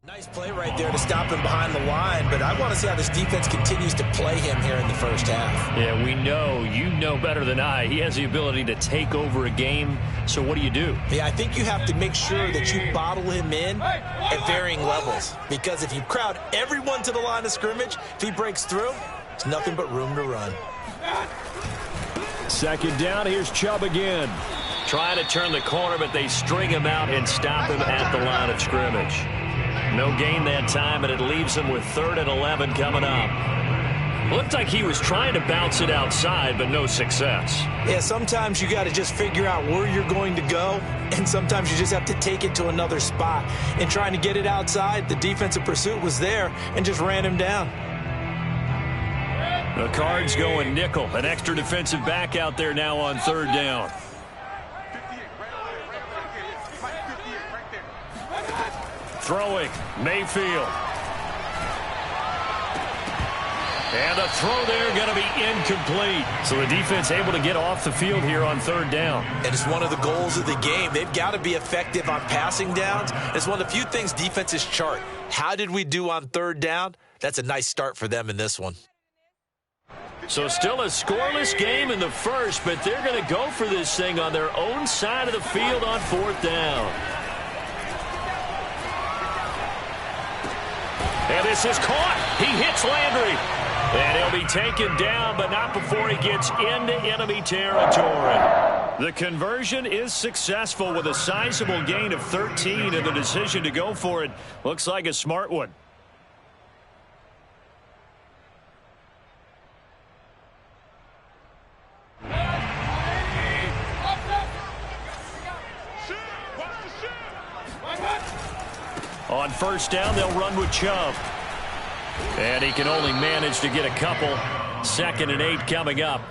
Nice play right there to stop him behind the line, but I want to see how this defense continues to play him here in the first half. Yeah, we know, you know better than I. He has the ability to take over a game, so what do you do? Yeah, I think you have to make sure that you bottle him in at varying levels, because if you crowd everyone to the line of scrimmage, if he breaks through, it's nothing but room to run. Second down, here's Chubb again. Trying to turn the corner, but they string him out and stop him at the line of scrimmage. No gain that time, and it leaves him with 3rd and 11 coming up. Looked like he was trying to bounce it outside, but no success. Yeah, sometimes you got to just figure out where you're going to go, and sometimes you just have to take it to another spot. And trying to get it outside, the defensive pursuit was there and just ran him down. The Cards going nickel. An extra defensive back out there now on 3rd down. Throwing, Mayfield. And the throw there going to be incomplete. So the defense able to get off the field here on 3rd down. And it's one of the goals of the game. They've got to be effective on passing downs. It's one of the few things defenses chart. How did we do on 3rd down? That's a nice start for them in this one. So still a scoreless game in the first, but they're going to go for this thing on their own side of the field on 4th down. And this is caught. He hits Landry. And he'll be taken down, but not before he gets into enemy territory. The conversion is successful with a sizable gain of 13, and the decision to go for it looks like a smart one. On 1st down, they'll run with Chubb. And he can only manage to get a couple. 2nd and 8 coming up.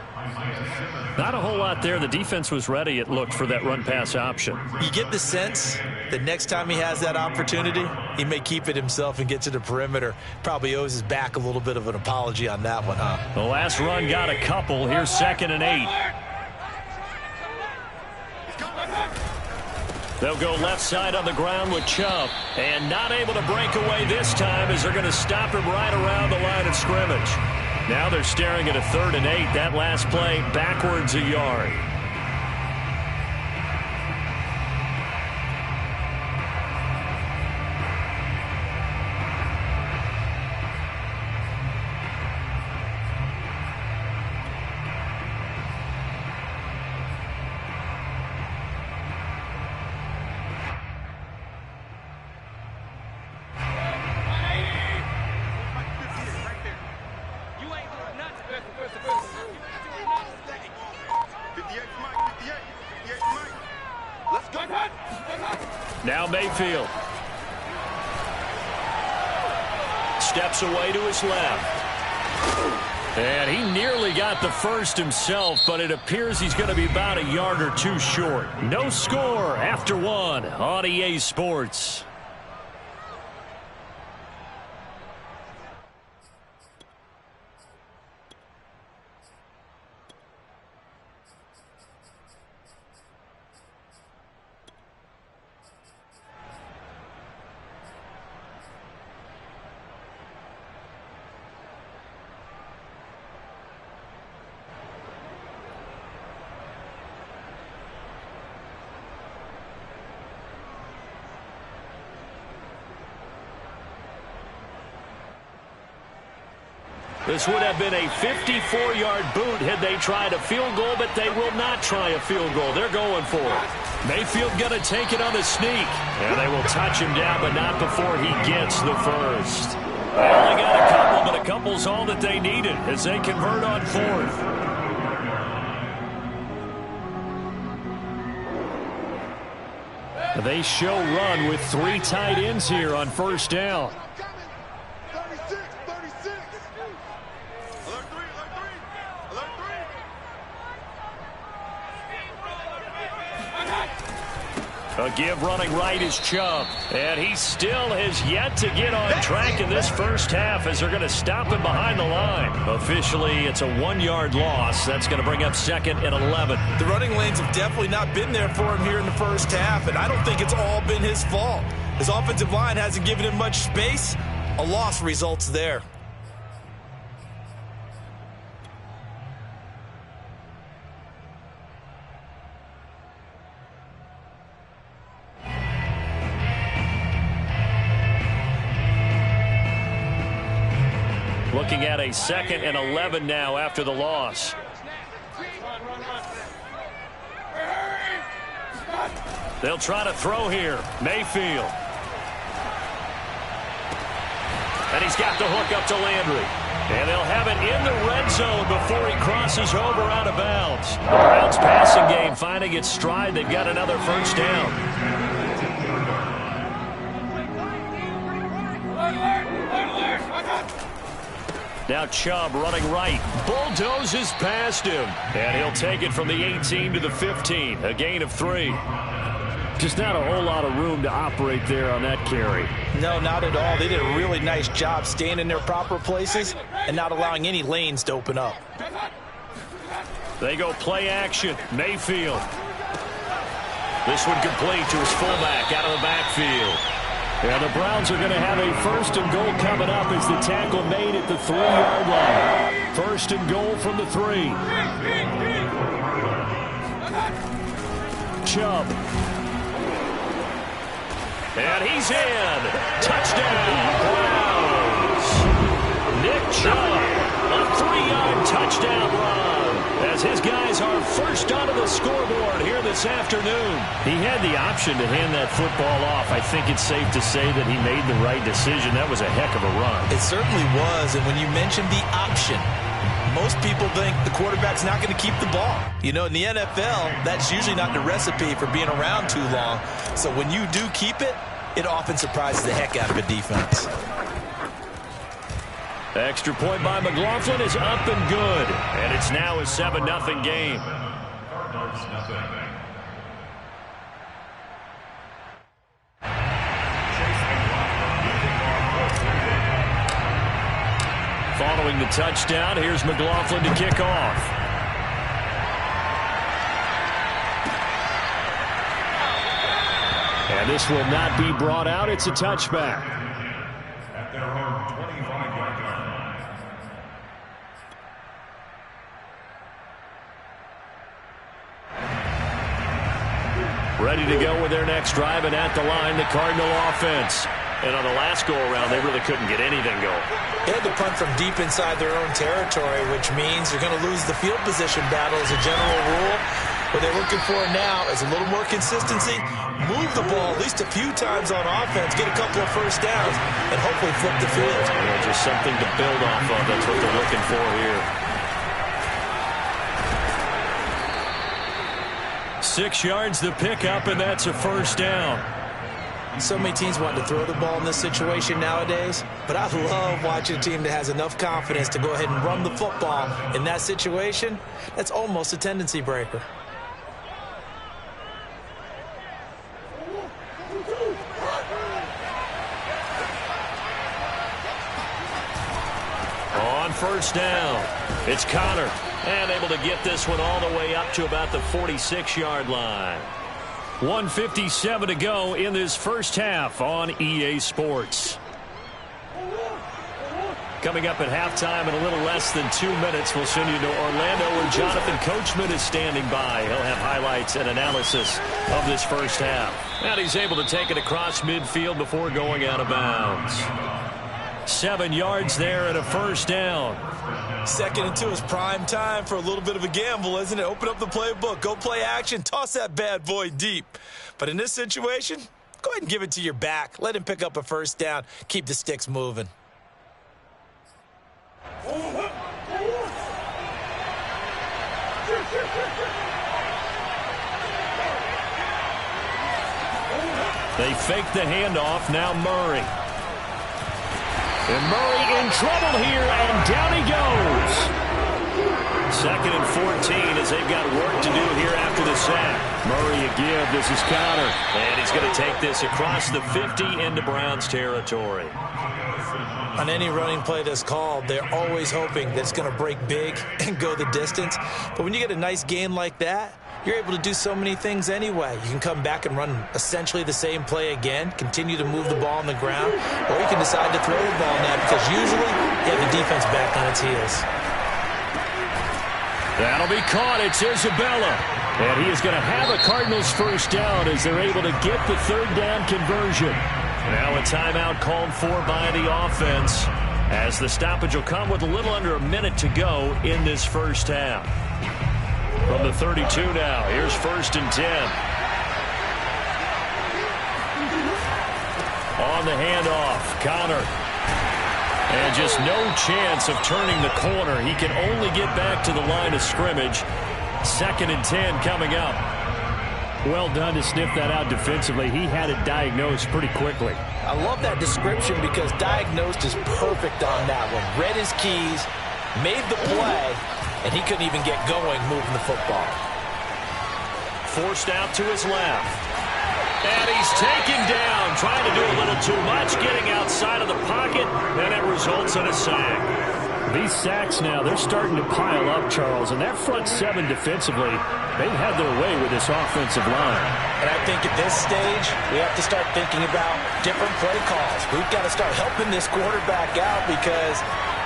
Not a whole lot there. The defense was ready, it looked, for that run-pass option. You get the sense that next time he has that opportunity, he may keep it himself and get to the perimeter. Probably owes his back a little bit of an apology on that one, huh? The last run got a couple. Here's 2nd and 8. They'll go left side on the ground with Chubb. And not able to break away this time as they're going to stop him right around the line of scrimmage. Now they're staring at a 3rd and 8. That last play backwards a yard. Now Mayfield. Steps away to his left. And he nearly got the first himself, but it appears he's going to be about a yard or two short. No score after 1 on EA Sports. This would have been a 54-yard boot had they tried a field goal, but they will not try a field goal. They're going for it. Mayfield going to take it on the sneak. And they will touch him down, but not before he gets the first. They only got a couple, but a couple's all that they needed as they convert on 4th. They show run with 3 tight ends here on 1st down. A give running right is Chubb. And he still has yet to get on track in this first half as they're going to stop him behind the line. Officially, it's a 1-yard loss. That's going to bring up 2nd and 11. The running lanes have definitely not been there for him here in the first half, and I don't think it's all been his fault. His offensive line hasn't given him much space. A loss results there. Looking at a 2nd and 11 now after the loss. They'll try to throw here. Mayfield. And he's got the hook up to Landry. And they'll have it in the red zone before he crosses over out of bounds. The Browns passing game finding its stride. They've got another first down. Now Chubb running right. Bulldozes past him. And he'll take it from the 18 to the 15. A gain of 3. Just not a whole lot of room to operate there on that carry. No, not at all. They did a really nice job staying in their proper places and not allowing any lanes to open up. They go play action. Mayfield. This one complete to his fullback out of the backfield. Yeah, the Browns are going to have a 1st and goal coming up as the tackle made at the 3-yard line. 1st and goal from the 3. Chubb. And he's in. Touchdown, Browns. Nick Chubb, a 3-yard touchdown run as his guys are first onto the scoreboard here this afternoon. He had the option to hand that football off. I think it's safe to say that he made the right decision. That was a heck of a run. It certainly was, and when you mentioned the option, most people think the quarterback's not going to keep the ball. You know, in the NFL, that's usually not the recipe for being around too long. So when you do keep it, it often surprises the heck out of a defense. The extra point by McLaughlin is up and good. And it's now a 7-0 game. Following the touchdown, here's McLaughlin to kick off. And this will not be brought out. It's a touchback. At their own 25-yard line. Ready to go with their next drive, and at the line, the Cardinal offense. And on the last go-around, they really couldn't get anything going. They had to punt from deep inside their own territory, which means you're going to lose the field position battle as a general rule. What they're looking for now is a little more consistency, move the ball at least a few times on offense, get a couple of first downs, and hopefully flip the field. Yeah, just something to build off of. That's what they're looking for here. 6 yards the pickup, and that's a first down. So many teams want to throw the ball in this situation nowadays, but I love watching a team that has enough confidence to go ahead and run the football in that situation. That's almost a tendency breaker. On first down, it's Connor, and able to get this one all the way up to about the 46-yard line. 1:57 to go in this first half on EA Sports. Coming up at halftime in a little less than 2 minutes, we'll send you to Orlando where Jonathan Coachman is standing by. He'll have highlights and analysis of this first half. And he's able to take it across midfield before going out of bounds. 7 yards there and a first down. 2nd and 2 is prime time for a little bit of a gamble, isn't it? Open up the playbook, go play action, toss that bad boy deep. But in this situation, go ahead and give it to your back. Let him pick up a first down. Keep the sticks moving. They fake the handoff. Now Murray. And Murray in trouble here, and down he goes. 2nd and 14 as they've got work to do here after the sack. Murray a give. This is Connor. And he's going to take this across the 50 into Browns territory. On any running play that's called, they're always hoping that it's going to break big and go the distance. But when you get a nice gain like that, you're able to do so many things anyway. You can come back and run essentially the same play again, continue to move the ball on the ground, or you can decide to throw the ball now because usually you have the defense back on its heels. That'll be caught. It's Isabella. And he is going to have a Cardinals first down as they're able to get the third down conversion. Now a timeout called for by the offense as the stoppage will come with a little under a minute to go in this first half. From the 32 now, here's 1st and 10. On the handoff, Connor. And just no chance of turning the corner. He can only get back to the line of scrimmage. 2nd and 10 coming up. Well done to sniff that out defensively. He had it diagnosed pretty quickly. I love that description because diagnosed is perfect on that one. Read his keys, made the play, and he couldn't even get going moving the football. Forced out to his left. And he's taken down, trying to do a little too much, getting outside of the pocket, and it results in a sack. These sacks now, they're starting to pile up, Charles, and that front seven defensively, they've had their way with this offensive line. And I think at this stage, we have to start thinking about different play calls. We've got to start helping this quarterback out because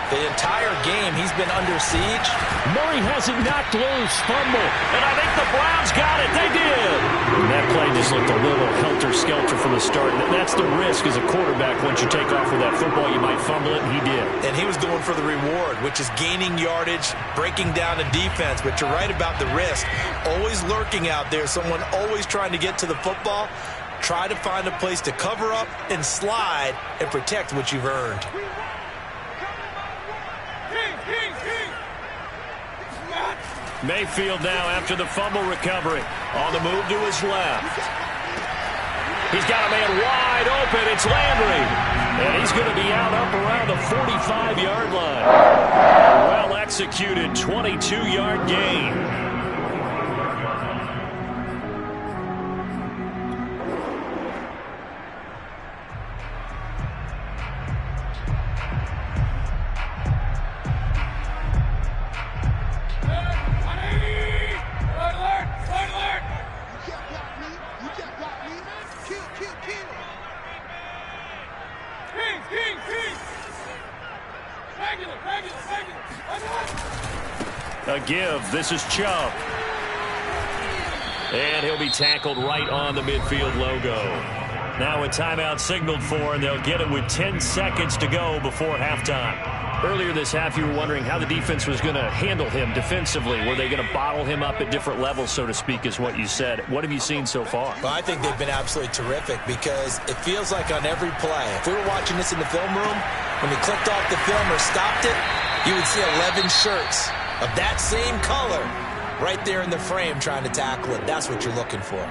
the entire game he's been under siege. Murray has it knocked loose, fumble, and I think the Browns got it. They did. And that play just looked a little helter-skelter from the start. That's the risk as a quarterback. Once you take off with that football, you might fumble it, and he did. And he was going for the reward, which is gaining yardage, breaking down the defense. But you're right about the risk. Always lurking out there, someone always trying to get to the football. Try to find a place to cover up and slide and protect what you've earned. Mayfield now after the fumble recovery. On the move to his left. He's got a man wide open. It's Landry. And he's going to be out up around the 45-yard line. Well executed 22-yard gain. A give. This is Chubb. And he'll be tackled right on the midfield logo. Now a timeout signaled for, and they'll get it with 10 seconds to go before halftime. Earlier this half, you were wondering how the defense was going to handle him defensively. Were they going to bottle him up at different levels, so to speak, is what you said. What have you seen so far? Well, I think they've been absolutely terrific because it feels like on every play, if we were watching this in the film room, when they clicked off the film or stopped it, you would see 11 shirts of that same color right there in the frame trying to tackle it. That's what you're looking for.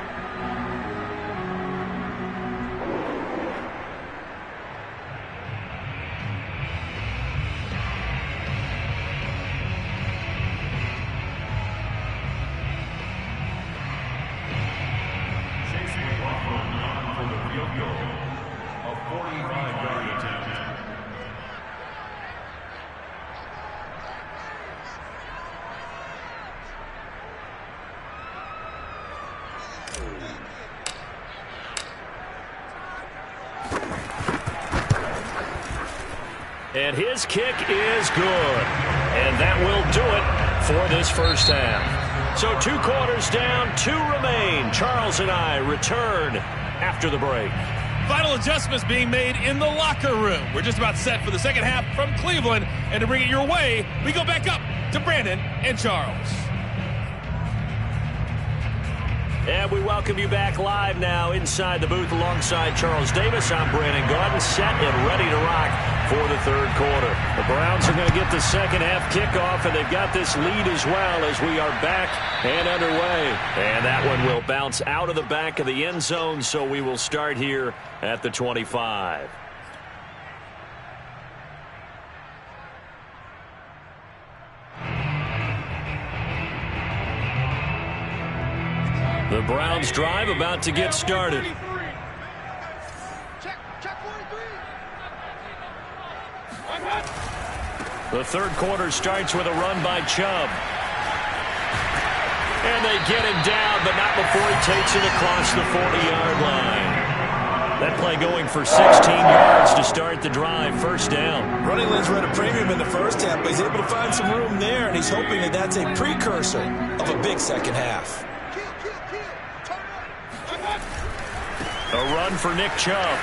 And his kick is good. And that will do it for this first half. So 2 quarters down, 2 remain. Charles and I return after the break. Final adjustments being made in the locker room. We're just about set for the second half from Cleveland. And to bring it your way, we go back up to Brandon and Charles. And we welcome you back live now inside the booth alongside Charles Davis. I'm Brandon Gaudin, set and ready to rock for the third quarter. The Browns are going to get the second half kickoff, and they've got this lead as well as we are back and underway. And that one will bounce out of the back of the end zone, so we will start here at the 25. The Browns drive about to get started. The third quarter starts with a run by Chubb. And they get him down, but not before he takes it across the 40-yard line. That play going for 16 yards to start the drive. First down. Running lanes were at a premium in the first half, but he's able to find some room there, and he's hoping that that's a precursor of a big second half. A run for Nick Chubb.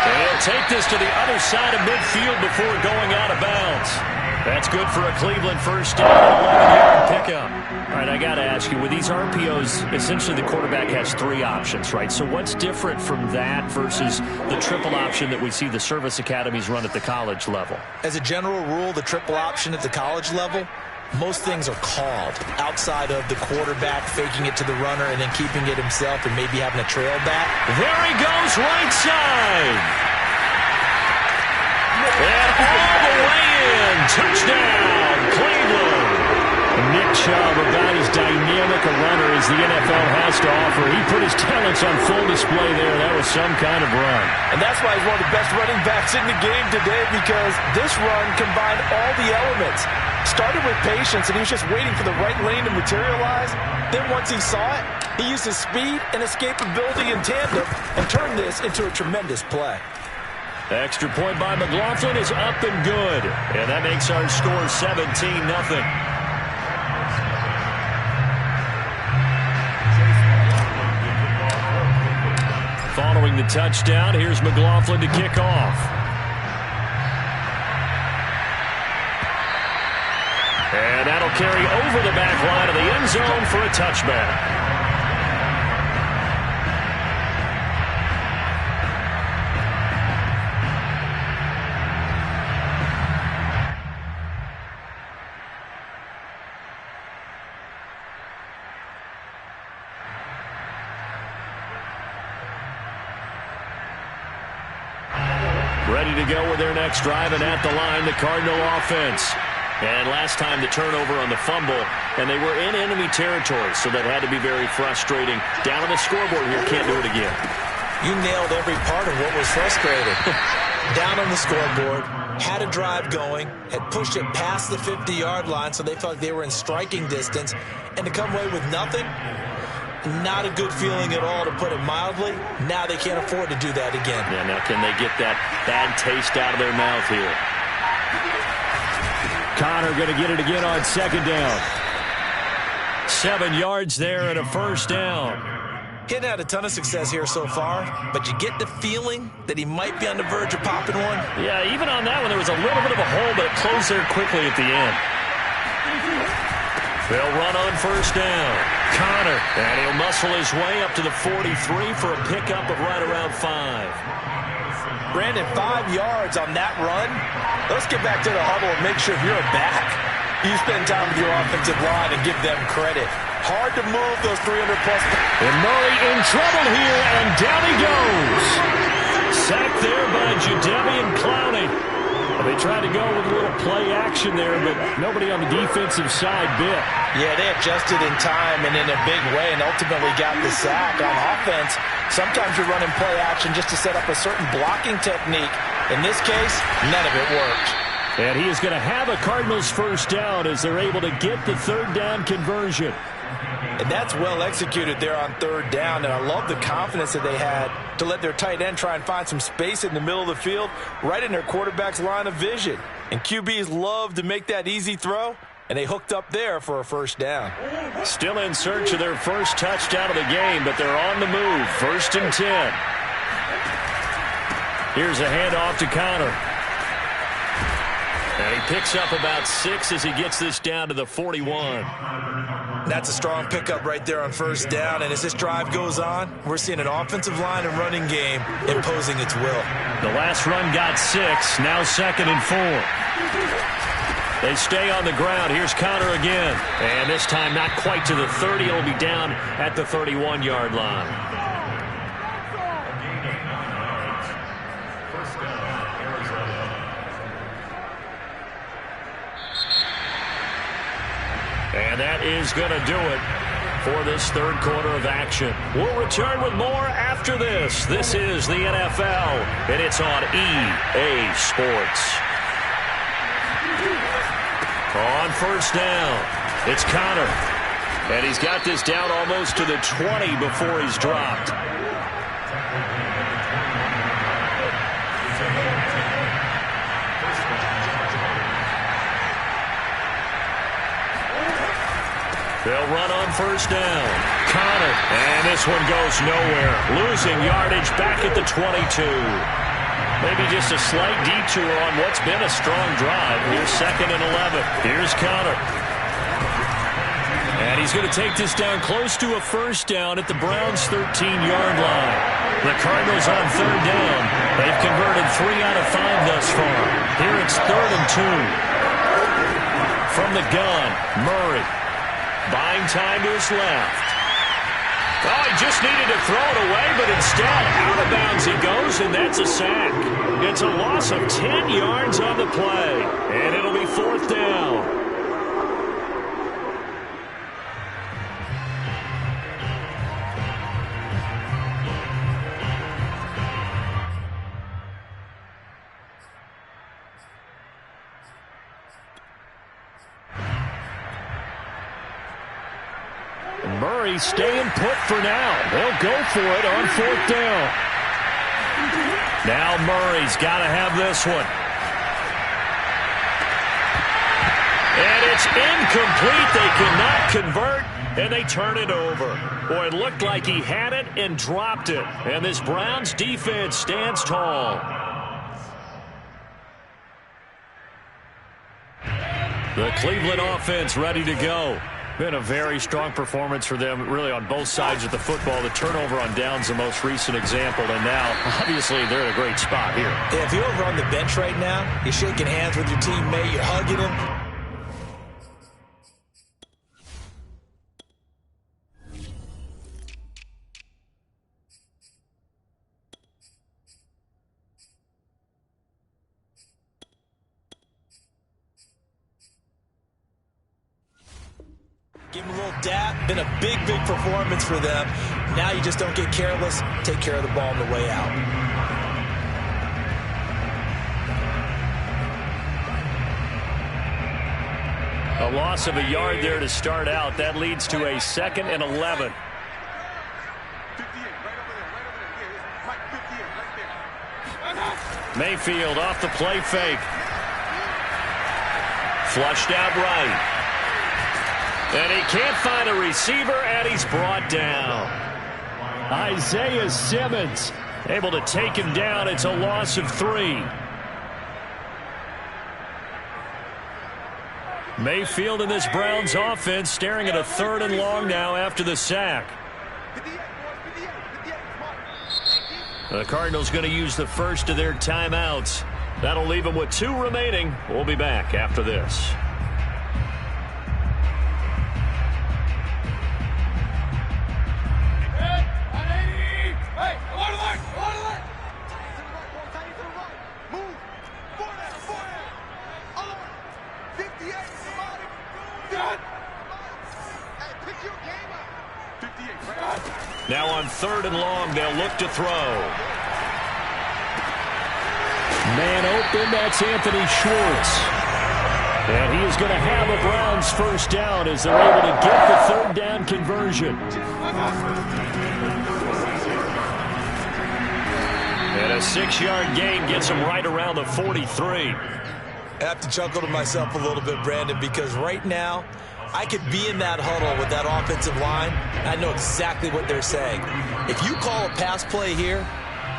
And he'll take this to the other side of midfield before going out of bounds. That's good for a Cleveland first down, 11-yard pickup. All right, I got to ask you, with these RPOs, essentially the quarterback has 3 options, right? So what's different from that versus the triple option that we see the service academies run at the college level? As a general rule, the triple option at the college level, most things are called outside of the quarterback faking it to the runner and then keeping it himself and maybe having a trail back. There he goes, right side. And all the way in. Touchdown, Cleveland. Nick Chubb, about as dynamic a runner as the NFL has to offer. He put his talents on full display there. That was some kind of run. And that's why he's one of the best running backs in the game today, because this run combined all the elements. Started with patience, and he was just waiting for the right lane to materialize. Then once he saw it, he used his speed and escapability in tandem and turned this into a tremendous play. Extra point by McLaughlin is up and good. And that makes our score 17-0. Following the touchdown, here's McLaughlin to kick off. And that'll carry over the back line of the end zone for a touchback. Ready to go with their next drive, and at the line, the Cardinal offense. And last time the turnover on the fumble, and they were in enemy territory, so that had to be very frustrating. Down on the scoreboard here, can't do it again. You nailed every part of what was frustrating. Down on the scoreboard, had a drive going, had pushed it past the 50-yard line, so they felt like they were in striking distance, and to come away with nothing, not a good feeling at all, to put it mildly. Now they can't afford to do that again. Yeah, now can they get that bad taste out of their mouth here? Connor going to get it again on second down. 7 yards there and a first down. He hadn't had a ton of success here so far, but you get the feeling that he might be on the verge of popping one. Yeah, even on that one, there was a little bit of a hole, but it closed there quickly at the end. They'll run on first down. Connor, and he'll muscle his way up to the 43 for a pickup of right around 5. Brandon, 5 yards on that run. Let's get back to the huddle and make sure if you're a back, you spend time with your offensive line and give them credit. Hard to move those 300-plus. And Murray in trouble here, and down he goes. Sacked there by Jadeveon Clowney. They tried to go with a little play action there, but nobody on the defensive side bit. Yeah, they adjusted in time and in a big way and ultimately got the sack. On offense, sometimes you're running play action just to set up a certain blocking technique. In this case, none of it worked. And he is going to have a Cardinals first down as they're able to get the third down conversion. And that's well executed there on third down, and I love the confidence that they had to let their tight end try and find some space in the middle of the field, right in their quarterback's line of vision. And QBs love to make that easy throw, and they hooked up there for a first down. Still in search of their first touchdown of the game, but they're on the move. 1st and 10. Here's a handoff to Connor. And he picks up about 6 as he gets this down to the 41. That's a strong pickup right there on first down, and as this drive goes on, we're seeing an offensive line and running game imposing its will. The last run got 6, now 2nd and 4. They stay on the ground. Here's Connor again. And this time not quite to the 30. It'll be down at the 31-yard line. And that is going to do it for this third quarter of action. We'll return with more after this. This is the NFL, and it's on EA Sports. On first down, It's Connor. And he's got this down almost to the 20 before he's dropped. They'll run on first down. Connor. And this one goes nowhere. Losing yardage back at the 22. Maybe just a slight detour on what's been a strong drive. Here's 2nd and 11. Here's Connor. And he's going to take this down close to a first down at the Browns' 13-yard line. The Cardinals on third down. They've converted 3 out of 5 thus far. Here it's 3rd and 2. From the gun, Murray. Buying time to his left. Oh, he just needed to throw it away, but instead, out of bounds he goes, and that's a sack. It's a loss of 10 yards on the play, and it'll be 4th down. Murray staying put for now. They'll go for it on 4th down. Now Murray's got to have this one. And it's incomplete. They cannot convert, and they turn it over. Boy, it looked like he had it and dropped it. And this Browns defense stands tall. The Cleveland offense ready to go. Been a very strong performance for them, really, on both sides of the football. The turnover on downs, the most recent example, and now, obviously, they're in a great spot here. Yeah, if you're over on the bench right now, you're shaking hands with your teammate, you're hugging him. Give him a little dap. Been a big performance for them. Now you just don't get careless. Take care of the ball on the way out. A loss of a yard there to start out. That leads to a 2nd and 11. Mayfield off the play fake. Flushed out right. And he can't find a receiver, and he's brought down. Isaiah Simmons able to take him down. It's a loss of 3. Mayfield in this Browns offense staring at a 3rd and long now after the sack. The Cardinals going to use the first of their timeouts. That'll leave them with 2 remaining. We'll be back after this. Now on 3rd and long, they'll look to throw. Man open, that's Anthony Schwartz. And he is going to have a Browns first down as they're able to get the 3rd down conversion. And a 6-yard gain gets him right around the 43. I have to chuckle to myself a little bit, Brandon, because right now, I could be in that huddle with that offensive line. I know exactly what they're saying. If you call a pass play here,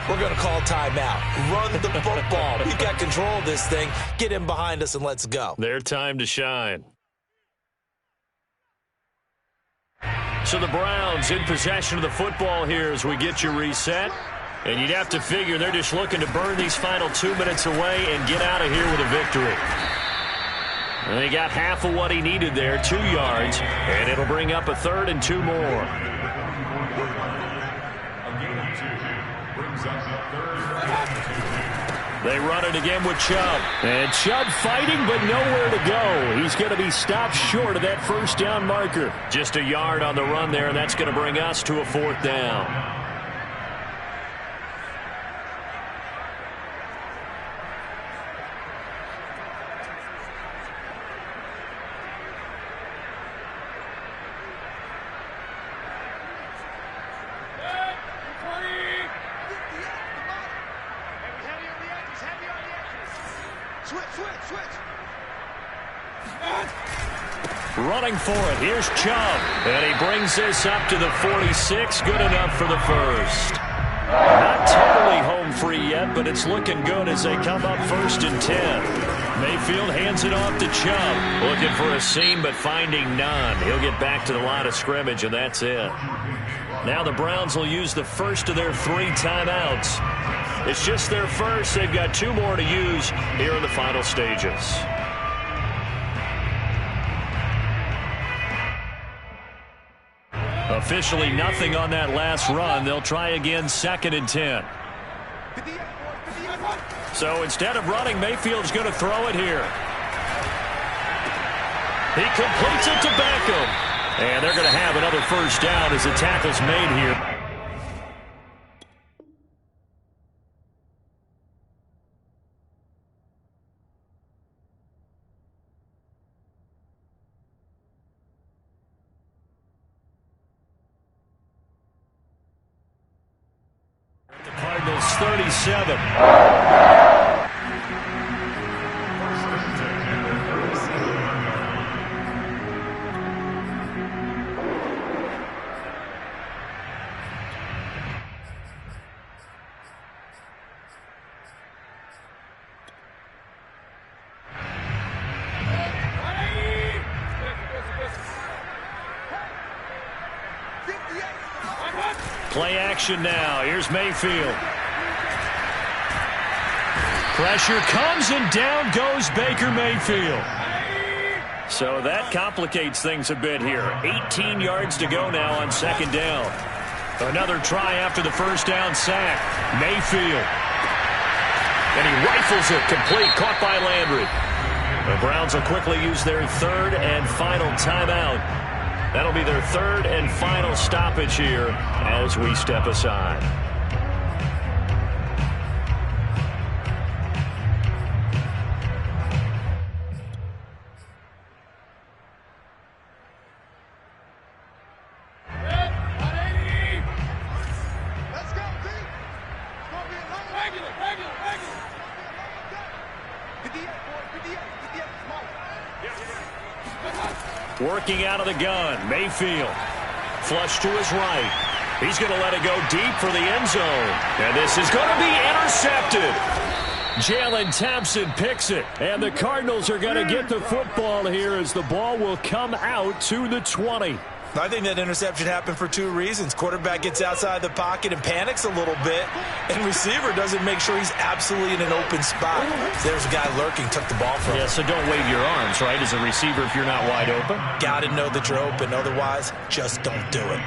we're going to call timeout. Run the football. We've got control of this thing. Get in behind us and let's go. Their time to shine. So the Browns in possession of the football here as we get you reset. And you'd have to figure they're just looking to burn these final 2 minutes away and get out of here with a victory. And they got half of what he needed there, 2 yards, and it'll bring up a 3rd and 2 more. They run it again with Chubb. And Chubb fighting, but nowhere to go. He's going to be stopped short of that first down marker. Just a yard on the run there, and that's going to bring us to a 4th down. Running for it. Here's Chubb. And he brings this up to the 46. Good enough for the first. Not totally home free yet, but it's looking good as they come up 1st and 10. Mayfield hands it off to Chubb. Looking for a seam, but finding none. He'll get back to the line of scrimmage, and that's it. Now the Browns will use the first of their 3 timeouts. It's just their first. They've got 2 more to use here in the final stages. Officially nothing on that last run. They'll try again 2nd and 10. So instead of running, Mayfield's going to throw it here. He completes it to Beckham. And they're going to have another first down as the tackle's made here. The Cardinals 37. Play action now. Here's Mayfield. Pressure comes and down goes Baker Mayfield. So that complicates things a bit here. 18 yards to go now on 2nd down. Another try after the first down sack. Mayfield. And he rifles it complete. Caught by Landry. The Browns will quickly use their 3rd and final timeout. That'll be their 3rd and final stoppage here as we step aside. Working out of the gun, Mayfield. Flush to his right. He's going to let it go deep for the end zone. And this is going to be intercepted. Jalen Thompson picks it. And the Cardinals are going to get the football here as the ball will come out to the 20. I think that interception happened for 2 reasons. Quarterback gets outside the pocket and panics a little bit, and receiver doesn't make sure he's absolutely in an open spot. So there's a guy lurking, took the ball from him. Yeah, so don't wave your arms, right, as a receiver if you're not wide open. Got to know that you're open. Otherwise, just don't do it.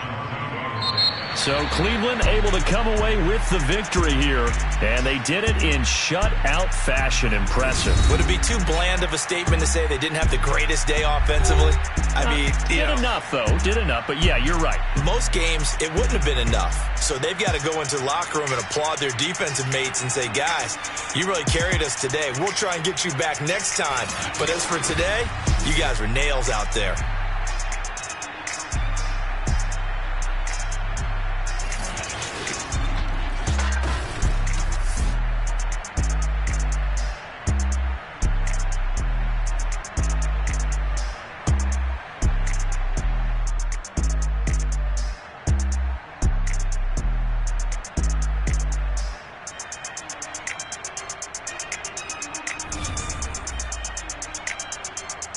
So Cleveland able to come away with the victory here, and they did it in shutout fashion. Impressive. Would it be too bland of a statement to say they didn't have the greatest day offensively? I mean, did enough, though. Did enough, but yeah, you're right. Most games, it wouldn't have been enough. So they've got to go into the locker room and applaud their defensive mates and say, guys, you really carried us today. We'll try and get you back next time. But as for today, you guys were nails out there.